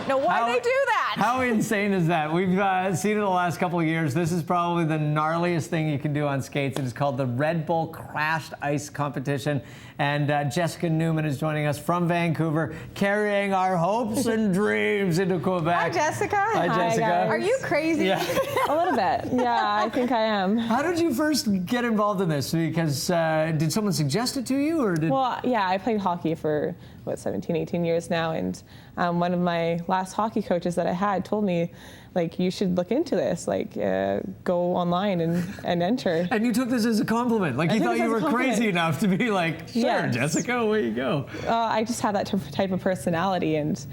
Now, why they do that? How insane is that? We've seen it the last couple of years. This is probably the gnarliest thing you can do on skates. It is called the Red Bull Crashed Ice Competition. And Jessica Newman is joining us from Vancouver, carrying our hopes and dreams into Quebec. Hi, Jessica. Hi, Jessica. Guys. Are you crazy? Yeah. A little bit. Yeah, I think I am. How did you first get involved in this? Because did someone suggest it to you, or did? Well, yeah, I played hockey for 17, 18 years now, and one of my last hockey coaches that I had told me, like, you should look into this, like, go online and enter. And you took this as a compliment, like you thought you were crazy enough to be like, sure, yes. Jessica, away you go. I just had that type of personality, and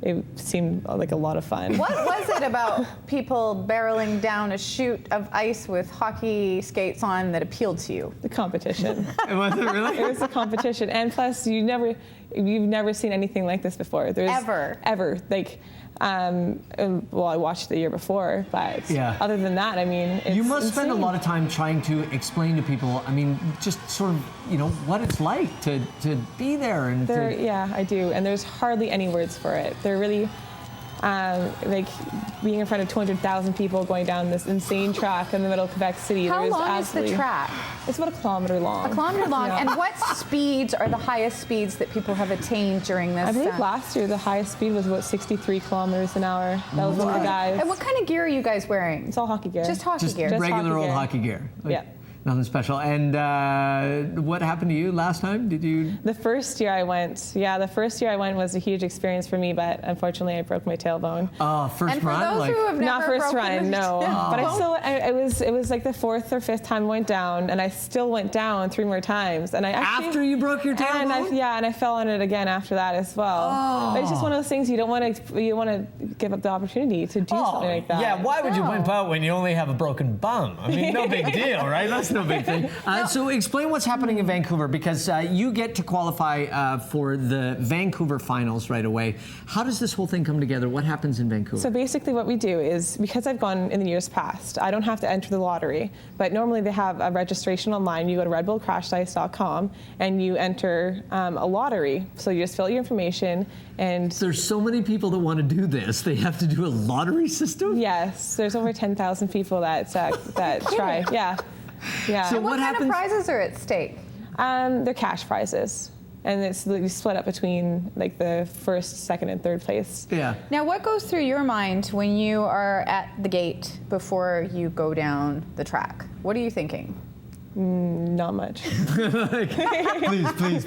it seemed like a lot of fun. What was it about people barreling down a chute of ice with hockey skates on that appealed to you? The competition. Was it really? It was the competition, and plus you've never seen anything like this before. Ever. Like, well, I watched the year before, but yeah. Other than that, I mean, it's you must insane. spend a lot of time trying to explain to people, I mean, just sort of, what it's like to be there. And yeah, I do, and there's hardly any words for it. They're really, like, being in front of 200,000 people going down this insane track in the middle of Quebec City. How long is the track? It's about a kilometer long. A kilometer long. Yeah. And what speeds are the highest speeds that people have attained during this? I believe last year the highest speed was about 63 kilometers an hour. That was one of the guys. And what kind of gear are you guys wearing? It's all hockey gear. Just hockey gear. Just regular old hockey gear. Yeah. Nothing special. And what happened to you last time? Did you? The first year I went was a huge experience for me, but unfortunately I broke my tailbone. Oh, first and for run? those who have never not first run, no. Oh. But it was like the fourth or fifth time I went down, and I still went down 3 more times. And I actually, after you broke your tailbone? And I fell on it again after that as well. Oh. But it's just one of those things you want to give up the opportunity to do something like that. Yeah, why would you wimp out when you only have a broken bum? I mean, no big deal, right? That's no big thing. So explain what's happening in Vancouver, because you get to qualify for the Vancouver finals right away. How does this whole thing come together? What happens in Vancouver? So basically what we do is, because I've gone in the years past, I don't have to enter the lottery, but normally they have a registration online. You go to redbullcrashedice.com and you enter a lottery. So you just fill out your information, and there's so many people that want to do this. They have to do a lottery system? Yes, there's over 10,000 people that try. Yeah. Yeah. So what kind of prizes are at stake? They're cash prizes, and it's split up between like the first, second, and third place. Yeah. Now, what goes through your mind when you are at the gate before you go down the track? What are you thinking? Not much. Please.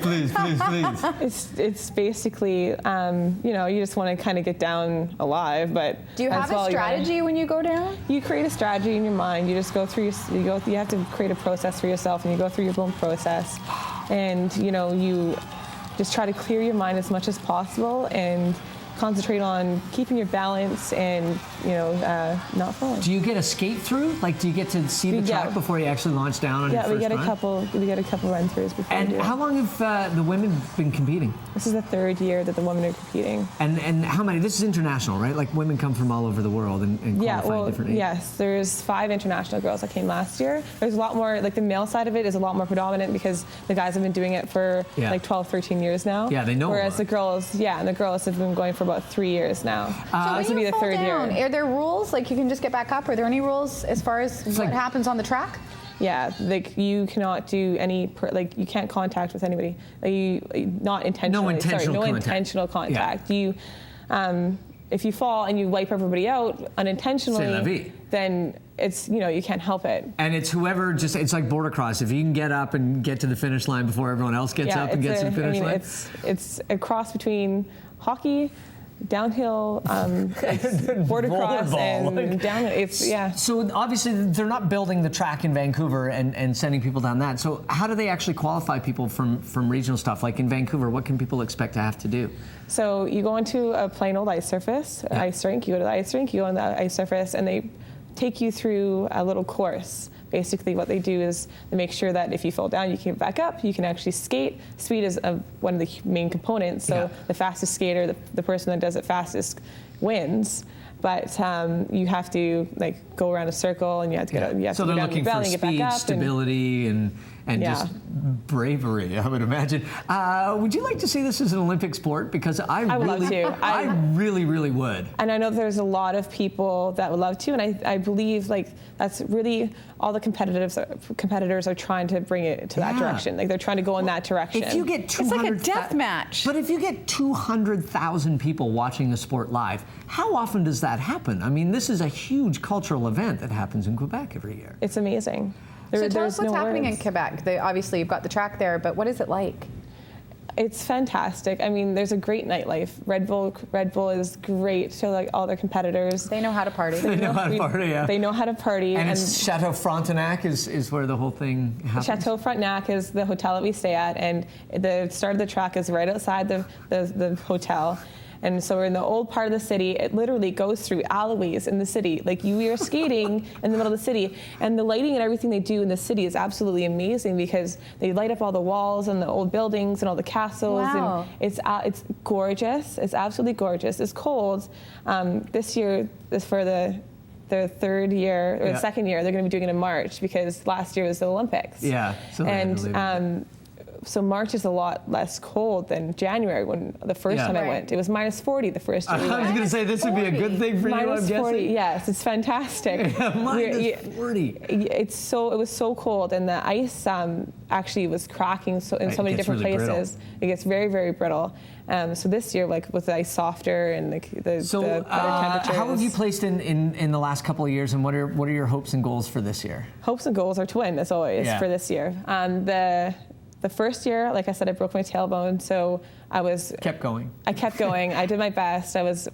It's basically, you just want to kind of get down alive, but do you have a strategy when you go down? You create a strategy in your mind. You just go through. You have to create a process for yourself, and you go through your own process, and you just try to clear your mind as much as possible and concentrate on keeping your balance and not falling. Do you get a skate through? Like, do you get to see the track before you actually launch down on your first run? We get a couple run throughs before. And how long have the women been competing? This is the 3rd year that the women are competing. And how many? This is international, right? Like, women come from all over the world and qualify in different ages. Yes, there's 5 international girls that came last year. There's a lot more, like the male side of it is a lot more predominant because the guys have been doing it for like 12, 13 years now. Yeah, they know. Whereas the girls have been going for about 3 years now. So this will be the 3rd year. Are there rules? Like, you can just get back up? Are there any rules as far as what happens on the track? Yeah, like you cannot do any, you can't contact with anybody. Not intentionally. No intentional contact. Yeah. If you fall and you wipe everybody out unintentionally, then it's, you can't help it. And it's whoever it's like border cross. If you can get up and get to the finish line before everyone else gets up and gets to the finish line. It's a cross between hockey, downhill, border cross, and downhill. It's So obviously they're not building the track in Vancouver and sending people down that. So how do they actually qualify people from regional stuff? Like in Vancouver, what can people expect to have to do? So you go into a plain old ice surface, ice rink. You go to the ice rink, you go on the ice surface, and they take you through a little course. Basically what they do is they make sure that if you fall down, you can get back up, you can actually skate. Speed is one of the main components, so the fastest skater, the person that does it fastest wins. But you have to go around a circle, and you have to get you have so to go they're down looking the valley for and get back speed, up. stability, and just bravery, I would imagine. Would you like to see this as an Olympic sport? Because I would love to. I really would. And I know there's a lot of people that would love to, and I believe that's really all the competitors are trying to bring it to that direction. They're trying to go in that direction. If you get 200, it's like a death match. But if you get 200,000 people watching the sport live, how often does that happen? I mean, this is a huge cultural event that happens in Quebec every year. It's amazing. So tell us what's happening in Quebec. Obviously, you've got the track there, but what is it like? It's fantastic. I mean, there's a great nightlife. Red Bull is great to all their competitors. They know how to party. They know how to party, yeah. They know how to party. And it's Chateau Frontenac is where the whole thing happens? Chateau Frontenac is the hotel that we stay at, and the start of the track is right outside the hotel. And so we're in the old part of the city. It literally goes through alleyways in the city. You are skating in the middle of the city. And the lighting and everything they do in the city is absolutely amazing because they light up all the walls and the old buildings and all the castles. Wow. And it's gorgeous. It's absolutely gorgeous. It's cold. This year is for the third year, or the second year. They're going to be doing it in March because last year was the Olympics. Yeah. So March is a lot less cold than January when the first time I went. It was minus 40 the first year. I was going to say this would be a good thing for you, I'm guessing. Minus 40, yes, it's fantastic. Minus 40. It was so cold, and the ice actually was cracking in so many different places. Brittle. It gets very, very brittle. So this year, with the ice softer and the better temperatures. How have you placed in the last couple of years, and what are your hopes and goals for this year? Hopes and goals are to win, as always, for this year. The first year, like I said, I broke my tailbone, so kept going. I kept going. I did my best. I was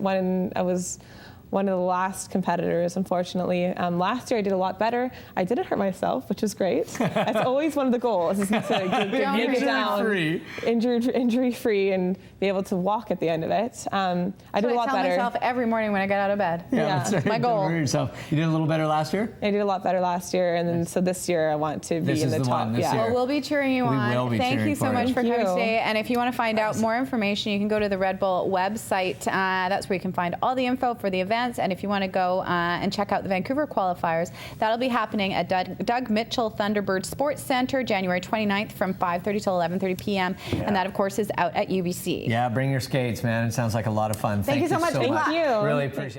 one of the last competitors, unfortunately. Last year I did a lot better. I didn't hurt myself, which is great. That's always one of the goals, is to get down injury-free and be able to walk at the end of it. I did a lot better. I tell myself every morning when I get out of bed. That's my goal. You did a little better last year? I did a lot better last year, and then so this year I want to be in the top. Well, we'll be cheering you on. Will be Thank you so much for coming today. And if you want to find out more information, you can go to the Red Bull website. That's where you can find all the info for the events. And if you want to go and check out the Vancouver qualifiers, that'll be happening at Doug Mitchell Thunderbird Sports Center, January 29th from 5:30 till 11:30 p.m. And that, of course, is out at UBC. Yeah, bring your skates, man. It sounds like a lot of fun. Thank you so much. Thank you. Really appreciate it.